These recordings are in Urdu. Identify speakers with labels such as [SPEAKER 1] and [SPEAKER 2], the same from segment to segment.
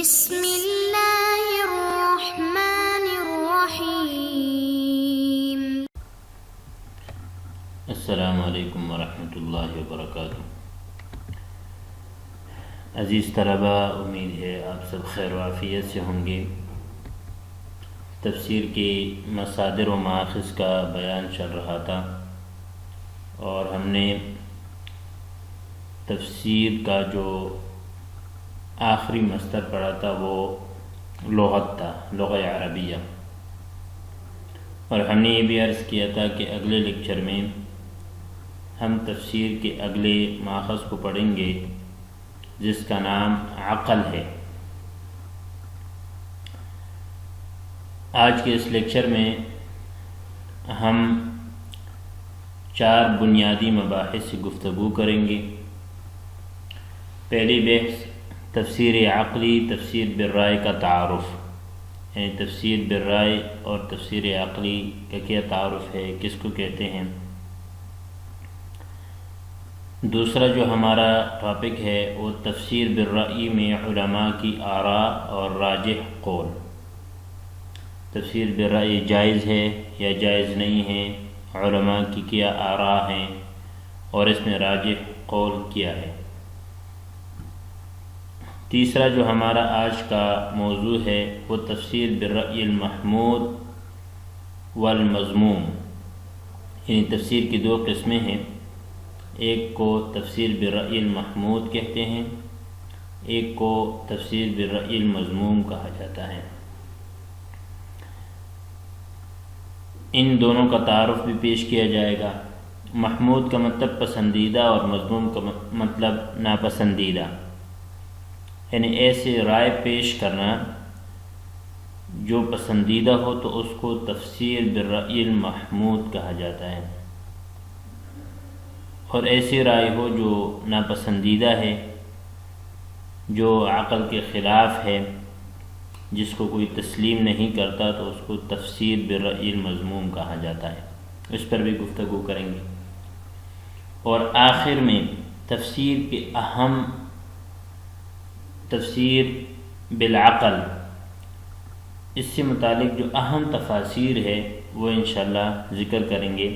[SPEAKER 1] بسم اللہ الرحمن الرحیم۔
[SPEAKER 2] السلام علیکم ورحمۃ اللہ وبرکاتہ۔ عزیز طلباء، امید ہے آپ سب خیر و عافیت سے ہوں گے۔ تفسیر کے مصادر و مآخذ کا بیان چل رہا تھا اور ہم نے تفسیر کا جو آخری مصدر پڑھا تھا وہ لغت تھا، لغہ عربیہ، اور ہم نے یہ بھی عرض کیا تھا کہ اگلے لیکچر میں ہم تفسیر کے اگلے ماخذ کو پڑھیں گے جس کا نام عقل ہے۔ آج کے اس لیکچر میں ہم 4 بنیادی مباحث سے گفتگو کریں گے۔ پہلی بحث تفسیر عقلی، تفسیر بالرائے کا تعارف، یعنی تفسیر بالرائے اور تفسیر عقلی کا کیا تعارف ہے، کس کو کہتے ہیں۔ دوسرا جو ہمارا ٹاپک ہے وہ تفسیر بالرأی میں علماء کی آراء اور راجح قول، تفسیر بالرأی جائز ہے یا جائز نہیں ہے، علماء کی کیا آراء ہیں اور اس میں راجح قول کیا ہے۔ تیسرا جو ہمارا آج کا موضوع ہے وہ تفسیر بالرأی المحمود والمذموم، یعنی تفسیر کی 2 قسمیں ہیں، ایک کو تفسیر بالرأی المحمود کہتے ہیں، ایک کو تفسیر بالرأی المذموم کہا جاتا ہے۔ ان دونوں کا تعارف بھی پیش کیا جائے گا۔ محمود کا مطلب پسندیدہ اور مذموم کا مطلب ناپسندیدہ، یعنی ایسے رائے پیش کرنا جو پسندیدہ ہو تو اس کو تفسیر بالرأی المحمود کہا جاتا ہے، اور ایسی رائے ہو جو ناپسندیدہ ہے، جو عقل کے خلاف ہے، جس کو کوئی تسلیم نہیں کرتا تو اس کو تفسیر بالرأی المذموم کہا جاتا ہے۔ اس پر بھی گفتگو کریں گے۔ اور آخر میں تفسیر کے اہم تفسیر بالعقل، اس سے متعلق جو اہم تفاسیر ہے وہ انشاءاللہ ذکر کریں گے۔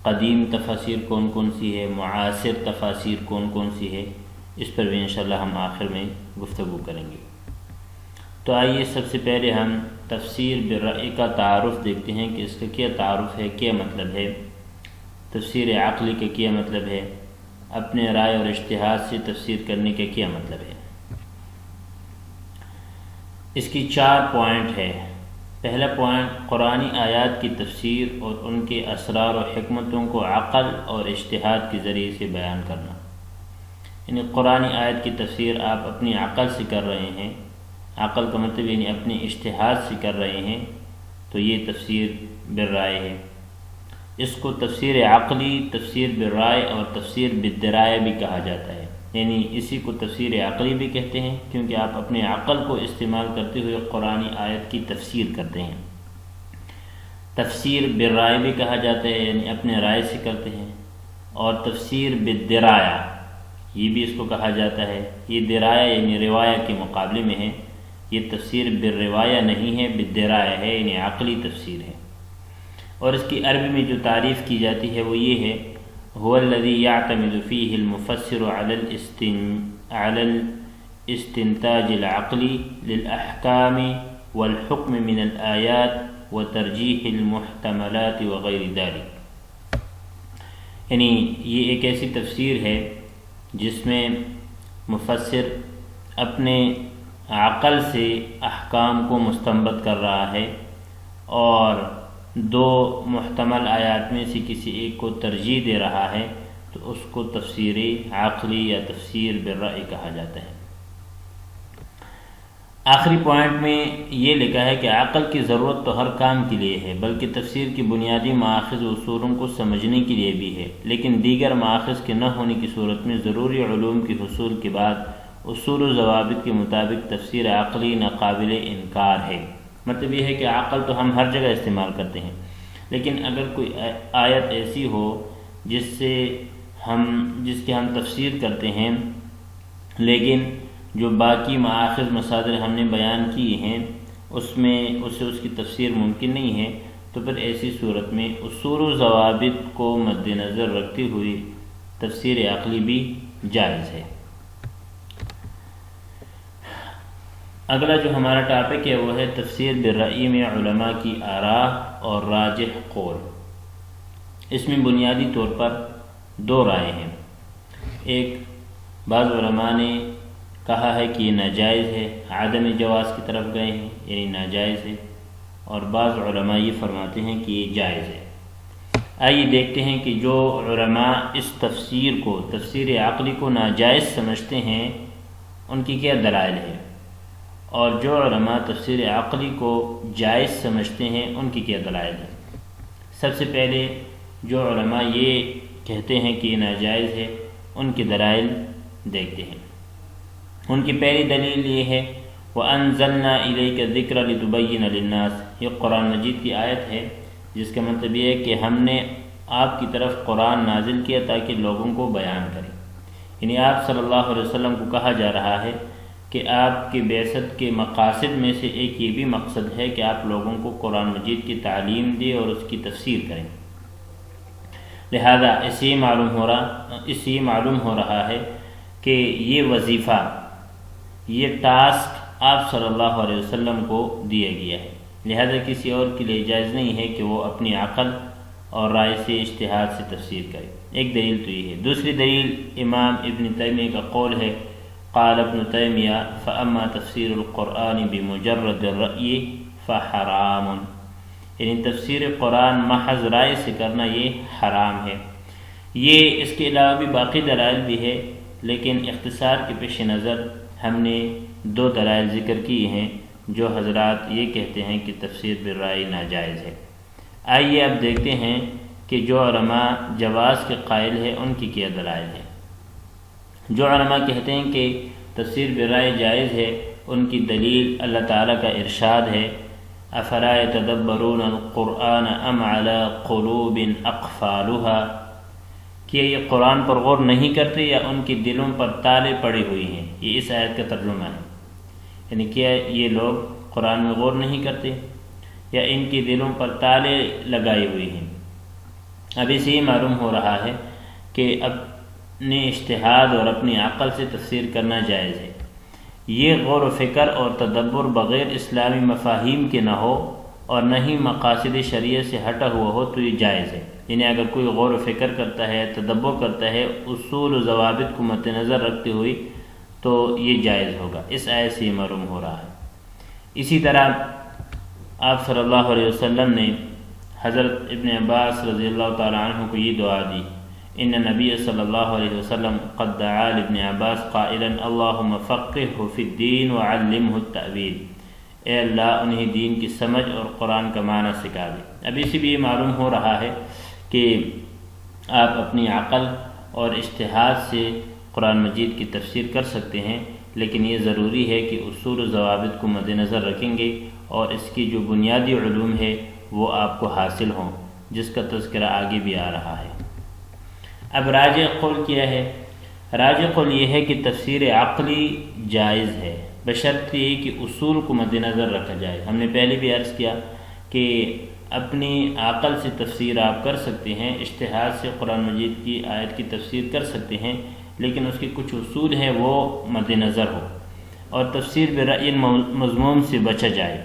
[SPEAKER 2] قدیم تفاسیر کون کون سی ہے، معاصر تفاسیر کون کون سی ہے، اس پر بھی انشاءاللہ ہم آخر میں گفتگو کریں گے۔ تو آئیے سب سے پہلے ہم تفسیر بالرأی کا تعارف دیکھتے ہیں کہ اس کا کیا تعارف ہے، کیا مطلب ہے۔ تفسیر عقلی کا کیا مطلب ہے، اپنے رائے اور اجتہاد سے تفسیر کرنے کا کیا مطلب ہے۔ اس کی 4 پوائنٹ ہے۔ پہلا پوائنٹ قرآنی آیات کی تفسیر اور ان کے اسرار و حکمتوں کو عقل اور اجتہاد کے ذریعے سے بیان کرنا، یعنی قرآنی آیت کی تفسیر آپ اپنی عقل سے کر رہے ہیں، عقل کا مطلب یعنی اپنے اجتہاد سے کر رہے ہیں، تو یہ تفسیر بالرائے ہے۔ اس کو تفسیر عقلی، تفسیر بالرائے اور تفسیر بالدرایہ بھی کہا جاتا ہے، یعنی اسی کو تفسیر عقلی بھی کہتے ہیں کیونکہ آپ اپنے عقل کو استعمال کرتے ہوئے قرآنی آیت کی تفسیر کرتے ہیں۔ تفسیر بالرائے بھی کہا جاتا ہے، یعنی اپنے رائے سے کرتے ہیں، اور تفسیر بالدرایہ یہ بھی اس کو کہا جاتا ہے۔ یہ درایہ یعنی روایہ کے مقابلے میں ہے، یہ تفسیر بالروایہ نہیں ہے، بالدرایہ ہے، یعنی عقلی تفسیر ہے۔ اور اس کی عربی میں جو تعریف کی جاتی ہے وہ یہ ہے: هو الذي يعتمد فيه المفسر على الاستنتاج العقلي للأحكام والحكم من الآيات وترجيح المحتملات وغير ذلك، یعنی یہ ایک ایسی تفسیر ہے جس میں مفسر اپنے عقل سے احکام کو مستنبط کر رہا ہے اور 2 محتمل آیات میں سے کسی ایک کو ترجیح دے رہا ہے، تو اس کو تفسیر عقلی یا تفسیر بالرأی کہا جاتا ہے۔ آخری پوائنٹ میں یہ لکھا ہے کہ عقل کی ضرورت تو ہر کام کے لیے ہے، بلکہ تفسیر کی بنیادی مآخذ و اصولوں کو سمجھنے کے لیے بھی ہے، لیکن دیگر مآخذ کے نہ ہونے کی صورت میں ضروری علوم کے حصول کے بعد اصول و ضوابط کے مطابق تفسیر عقلی ناقابل انکار ہے۔ مطلب یہ ہے کہ عقل تو ہم ہر جگہ استعمال کرتے ہیں، لیکن اگر کوئی آیت ایسی ہو جس کی ہم تفسیر کرتے ہیں لیکن جو باقی مآخذ مصادر ہم نے بیان کی ہیں اس میں اس کی تفسیر ممکن نہیں ہے، تو پھر ایسی صورت میں اصول و ضوابط کو مد نظر رکھتے ہوئے تفسیر عقلی بھی جائز ہے۔ اگلا جو ہمارا ٹاپک ہے وہ ہے تفسیر بالرأی میں علماء کی آراء اور راجح قول۔ اس میں بنیادی طور پر دو رائے ہیں۔ ایک، بعض علماء نے کہا ہے کہ یہ ناجائز ہے، عدم جواز کی طرف گئے ہیں، یعنی ناجائز ہے، اور بعض علماء یہ فرماتے ہیں کہ یہ جائز ہے۔ آئیے دیکھتے ہیں کہ جو علماء اس تفسیر کو، تفسیر عقلی کو ناجائز سمجھتے ہیں ان کی کیا دلائل ہے، اور جو علماء تفسیر عقلی کو جائز سمجھتے ہیں ان کی کیا دلائل ہے۔ سب سے پہلے جو علماء یہ کہتے ہیں کہ یہ ناجائز ہے ان کی دلائل دیکھتے ہیں۔ ان کی پہلی دلیل یہ ہے وَأَنزَلْنَا إِلَيْكَ الذِّكْرَ لِتُبَيِّنَ لِلنَّاسِ، یہ قرآن مجید کی آیت ہے جس کا مطلب یہ ہے کہ ہم نے آپ کی طرف قرآن نازل کیا تاکہ لوگوں کو بیان کریں، یعنی آپ صلی اللہ علیہ وسلم کو کہا جا رہا ہے کہ آپ کی بعثت کے مقاصد میں سے ایک یہ بھی مقصد ہے کہ آپ لوگوں کو قرآن مجید کی تعلیم دیں اور اس کی تفسیر کریں۔ لہذا اس سے معلوم ہو رہا ہے کہ یہ وظیفہ، یہ ٹاسک آپ صلی اللہ علیہ وسلم کو دیا گیا ہے، لہذا کسی اور کے لیے جائز نہیں ہے کہ وہ اپنی عقل اور رائے سے، اجتہاد سے تفسیر کرے۔ ایک دلیل تو یہ ہے۔ دوسری دلیل امام ابن تیمیہ کا قول ہے، قال ابن تیمیہ فأما تفسیر القرآن بمجرد الرأی فحرام، یعنی تفسیر قرآن محض رائے سے کرنا یہ حرام ہے۔ یہ اس کے علاوہ بھی باقی دلائل بھی ہے، لیکن اختصار کے پیش نظر ہم نے دو دلائل ذکر کی ہیں جو حضرات یہ کہتے ہیں کہ تفسیر بالرأی ناجائز ہے۔ آئیے اب دیکھتے ہیں کہ جو علماء جواز کے قائل ہیں ان کی کیا دلائل ہے۔ جو علماء کہتے ہیں کہ تفسیر بالرأی جائز ہے ان کی دلیل اللہ تعالیٰ کا ارشاد ہے افلا یتدبرون القرآن ام علی قلوب اقفالها، کہ یہ قرآن پر غور نہیں کرتے یا ان کی دلوں پر تالے پڑی ہوئی ہیں۔ یہ اس آیت کا ترجمہ ہے، یعنی کیا یہ لوگ قرآن میں غور نہیں کرتے یا ان کی دلوں پر تالے لگائی ہوئی ہیں۔ اب اسے یہ معلوم ہو رہا ہے کہ اپنے اجتہاد اور اپنی عقل سے تفسیر کرنا جائز ہے۔ یہ غور و فکر اور تدبر بغیر اسلامی مفاہیم کے نہ ہو اور نہ ہی مقاصد شریعت سے ہٹا ہوا ہو تو یہ جائز ہے، یعنی اگر کوئی غور و فکر کرتا ہے، تدبر کرتا ہے، اصول و ضوابط کو مد نظر رکھتے ہوئے تو یہ جائز ہوگا۔ اس آیت سے یہ معلوم ہو رہا ہے۔ اسی طرح آپ صلی اللہ علیہ وسلم نے حضرت ابن عباس رضی اللہ تعالیٰ عنہ کو یہ دعا دی، ان نبی صلی اللہ علیہ وسلم قد دعا لابن عباس قائلا اللہم فقہہ فی الدین وعلمہ التأویل، اے اللہ انہیں دین کی سمجھ اور قرآن کا معنی سکھا دے۔ اب اسی بھی یہ معلوم ہو رہا ہے کہ آپ اپنی عقل اور اجتہاد سے قرآن مجید کی تفسیر کر سکتے ہیں، لیکن یہ ضروری ہے کہ اصول و ضوابط کو مد نظر رکھیں گے اور اس کی جو بنیادی علوم ہے وہ آپ کو حاصل ہوں، جس کا تذکرہ آگے بھی آ رہا ہے۔ اب راجح قول کیا ہے؟ راجح قول یہ ہے کہ تفسیر عقلی جائز ہے، بشرط یہ کہ اصول کو مد نظر رکھا جائے۔ ہم نے پہلے بھی عرض کیا کہ اپنی عقل سے تفسیر آپ کر سکتے ہیں، اجتہاد سے قرآن مجید کی آیت کی تفسیر کر سکتے ہیں، لیکن اس کے کچھ اصول ہیں وہ مد نظر ہو، اور تفسیر برأی مضموم سے بچا جائے۔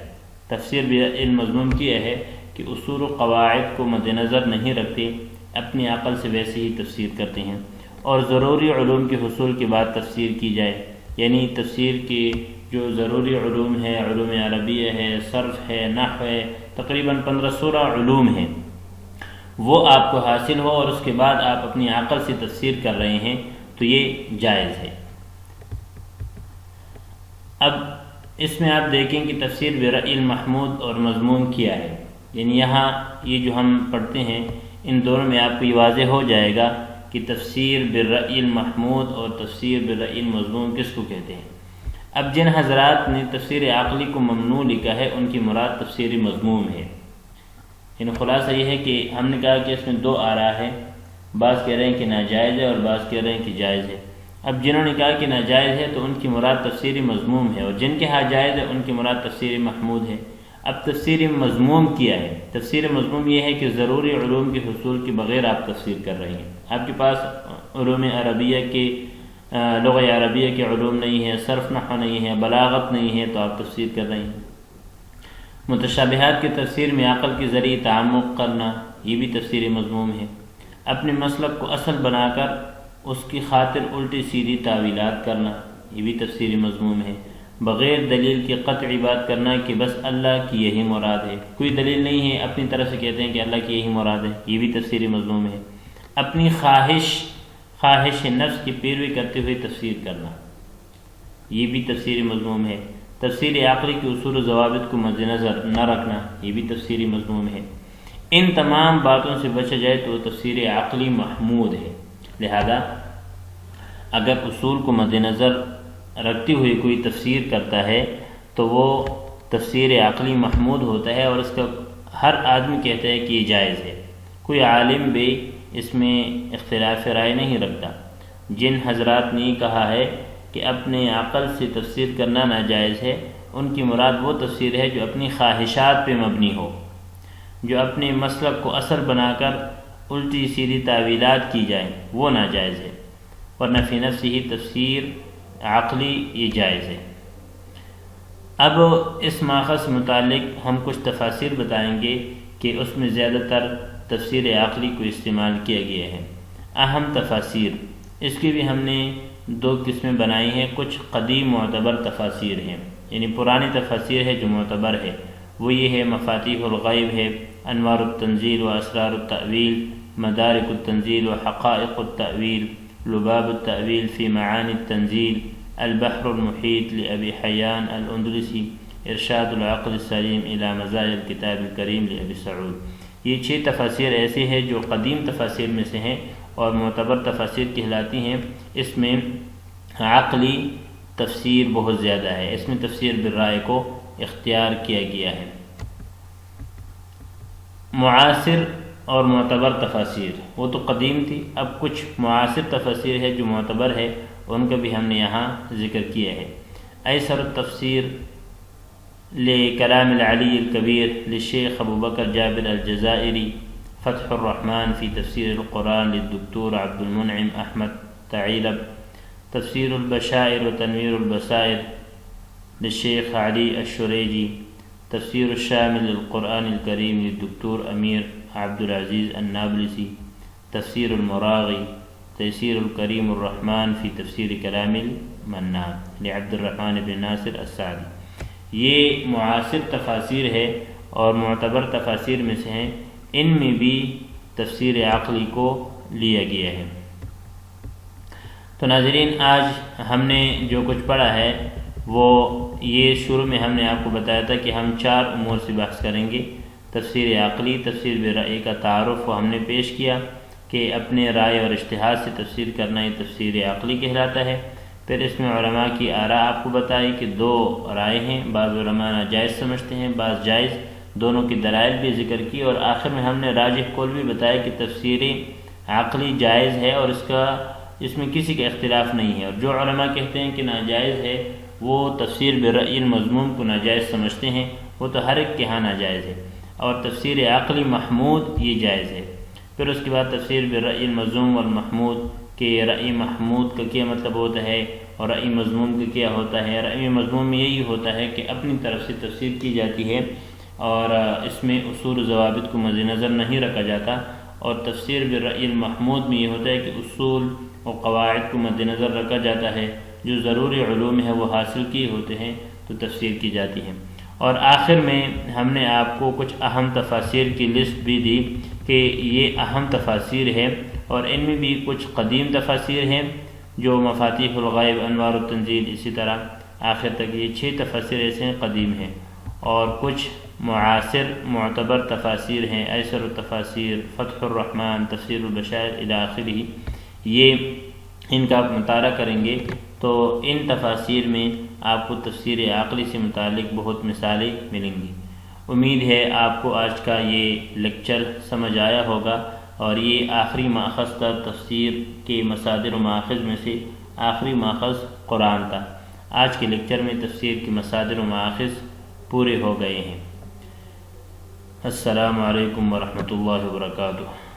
[SPEAKER 2] تفسیر برأی مضموم کیا ہے کہ اصول و قواعد کو مد نظر نہیں رکھتے، اپنی عقل سے ویسے ہی تفسیر کرتے ہیں، اور ضروری علوم کے حصول کے بعد تفسیر کی جائے، یعنی تفسیر کی جو ضروری علوم ہے، علوم عربیہ ہے، صرف ہے، نحو ہے، تقریباً 15-16 علوم ہیں، وہ آپ کو حاصل ہو اور اس کے بعد آپ اپنی عقل سے تفسیر کر رہے ہیں تو یہ جائز ہے۔ اب اس میں آپ دیکھیں کہ تفسیر برأی المحمود اور مضموم کیا ہے، یعنی یہاں یہ جو ہم پڑھتے ہیں ان دونوں میں آپ کو یہ واضح ہو جائے گا کہ تفسیر برأی المحمود اور تفسیر برأی المضموم کس کو کہتے ہیں۔ اب جن حضرات نے تفسیر عقلی کو ممنوع لکھا ہے ان کی مراد تفسیر مضموم ہے، یعنی خلاصہ یہ ہے کہ ہم نے کہا کہ اس میں دو آراء ہے، بعض کہہ رہے ہیں کہ ناجائز ہے اور بعض کہہ رہے ہیں کہ جائز ہے۔ اب جنہوں نے کہا کہ ناجائز ہے تو ان کی مراد تفسیر مضموم ہے، اور جن کے ہاں جائز ہے ان کی مراد تفسیر محمود ہے۔ اب تفسیر مضموم کیا ہے؟ تفسیر مضموم یہ ہے کہ ضروری علوم کے حصول کے بغیر آپ تفسیر کر رہے ہیں، آپ کے پاس علوم عربیہ کے لغہ عربیہ کے علوم نہیں ہے، صرف نحو نہیں ہے، بلاغت نہیں ہے، تو آپ تفسیر کر رہے ہیں۔ متشابہات کی تفسیر میں عقل کے ذریعے تعمق کرنا، یہ بھی تفسیر مضموم ہے۔ اپنے مسلک کو اصل بنا کر اس کی خاطر الٹی سیدھی تعویلات کرنا، یہ بھی تفسیر مضموم ہے۔ بغیر دلیل کی قطعی بات کرنا کہ بس اللہ کی یہی مراد ہے، کوئی دلیل نہیں ہے، اپنی طرف سے کہتے ہیں کہ اللہ کی یہی مراد ہے، یہ بھی تفسیر مضموم ہے۔ اپنی خواہش نفس کی پیروی کرتے ہوئے تفسیر کرنا، یہ بھی تفسیر مضموم ہے۔ تفسیر عقلی کے اصول و ضوابط کو مد نظر نہ رکھنا، یہ بھی تفسیر مضموم ہے۔ ان تمام باتوں سے بچا جائے تو تفسیر عقلی محمود ہے۔ لہذا اگر اصول کو مد نظر رکھتے ہوئے کوئی تفسیر کرتا ہے تو وہ تفسیر عقلی محمود ہوتا ہے، اور اس کا ہر آدمی کہتا ہے کہ یہ جائز ہے، کوئی عالم بھی اس میں اختلاف رائے نہیں رکھتا۔ جن حضرات نے کہا ہے کہ اپنے عقل سے تفسیر کرنا ناجائز ہے، ان کی مراد وہ تفسیر ہے جو اپنی خواہشات پہ مبنی ہو، جو اپنے مسلک کو اصل بنا کر الٹی سیدھی تعویلات کی جائیں، وہ ناجائز ہے، ورنہ فی نفسہ ہی تفسیر عقلی یہ جائز ہے۔ اب اس ماخذ متعلق ہم کچھ تفاسیر بتائیں گے کہ اس میں زیادہ تر تفسیر عقلی کو استعمال کیا گیا ہے۔ اہم تفاسیر، اس کی بھی ہم نے 2 قسمیں بنائی ہیں۔ کچھ قدیم معتبر تفاسیر ہیں، یعنی پرانی تفاسیر ہے جو معتبر ہے، وہ یہ ہے مفاتیح الغیب ہے، انوار التنزیل و اسرار التأویل، مدارک التنزیل و حقائق التأویل، لباب التأویل فی معانی التنزیل، البحر المحیط لأبی حیان الاندلسی، ارشاد العقل السلیم الی مزایا الکتاب الکریم لأبی سعود۔ یہ 6 تفاسیر ایسے ہیں جو قدیم تفاسیر میں سے ہیں اور معتبر تفاسیر کہلاتی ہیں۔ اس میں عقلی تفسیر بہت زیادہ ہے، اس میں تفسیر بالرائے کو اختیار کیا گیا ہے۔ معاصر اور معتبر تفاسیر، وہ تو قدیم تھی، اب کچھ معاصر تفاسیر ہے جو معتبر ہے، ان کا بھی ہم نے یہاں ذکر کیا ہے۔ ایسر التفسیر لکلام العلی الکبیر للشیخ ابو بکر جابر الجزائری، فتح الرحمن فی تفسیر القرآن للدکتور عبد المنعم احمد تعیلب، تفسیر البشائر و تنویر البصائر للشیخ علی الشریجی، تفسیر الشامل للقرآن الکریم للدکتور امیر عبد العزیز النابلسی، تفسیر المراغی، تیسیر الکریم الرحمن فی تفسیر کلام المنان لعبد الرحمن بن ناصر السعدی۔ یہ معاصر تفاسیر ہے اور معتبر تفاسیر میں سے ہیں، ان میں بھی تفسیر عقلی کو لیا گیا ہے۔ تو ناظرین، آج ہم نے جو کچھ پڑھا ہے وہ یہ شروع میں ہم نے آپ کو بتایا تھا کہ ہم 4 امور سے بحث کریں گے۔ تفسیر عقلی، تفسیر برائے کا تعارف وہ ہم نے پیش کیا کہ اپنے رائے اور اجتہاد سے تفسیر کرنا یہ تفسیر عقلی کہلاتا ہے۔ پھر اس میں علماء کی آراء آپ کو بتائی کہ 2 رائے ہیں، بعض علماء ناجائز سمجھتے ہیں، بعض جائز، دونوں کی دلائل بھی ذکر کی، اور آخر میں ہم نے راجح قول بھی بتایا کہ تفسیر عقلی جائز ہے اور اس میں کسی کا اختلاف نہیں ہے، اور جو علماء کہتے ہیں کہ ناجائز ہے وہ تفسیر برأی المضموم کو ناجائز سمجھتے ہیں، وہ تو ہر ایک کے ہاں ناجائز ہے، اور تفسیر عقلی محمود یہ جائز ہے۔ پھر اس کے بعد تفسیر برأی المضموم والمحمود کہ رأی محمود کا کیا مطلب ہوتا ہے اور رأی مضموم کا کیا ہوتا ہے۔ رأی مضموم میں یہی ہوتا ہے کہ اپنی طرف سے تفسیر کی جاتی ہے اور اس میں اصول و ضوابط کو مد نظر نہیں رکھا جاتا، اور تفسیر برأی المحمود میں یہ ہوتا ہے کہ اصول و قواعد کو مد نظر رکھا جاتا ہے، جو ضروری علوم ہے وہ حاصل کیے ہوتے ہیں تو تفسیر کی جاتی ہے۔ اور آخر میں ہم نے آپ کو کچھ اہم تفاسیر کی لسٹ بھی دی کہ یہ اہم تفاسیر ہے، اور ان میں بھی کچھ قدیم تفاسیر ہیں جو مفاتیح الغیب، انوار التنزیل، اسی طرح آخر تک یہ 6 تفاسیر ایسے ہیں قدیم ہیں، اور کچھ معاصر معتبر تفاسیر ہیں، ایسر التفاسیر، فتح الرحمن، تفسیر البشائر الی آخرہ۔ یہ ان کا آپ مطالعہ کریں گے تو ان تفاسیر میں آپ کو تفسیر عقلی سے متعلق بہت مثالیں ملیں گی۔ امید ہے آپ کو آج کا یہ لیکچر سمجھ آیا ہوگا، اور یہ آخری ماخذ تھا تفسیر کے مصادر و ماخذ میں سے، آخری ماخذ قرآن تھا۔ آج کے لیکچر میں تفسیر کی مصادر و ماخذ پورے ہو گئے ہیں۔ السلام علیکم ورحمۃ اللہ وبرکاتہ۔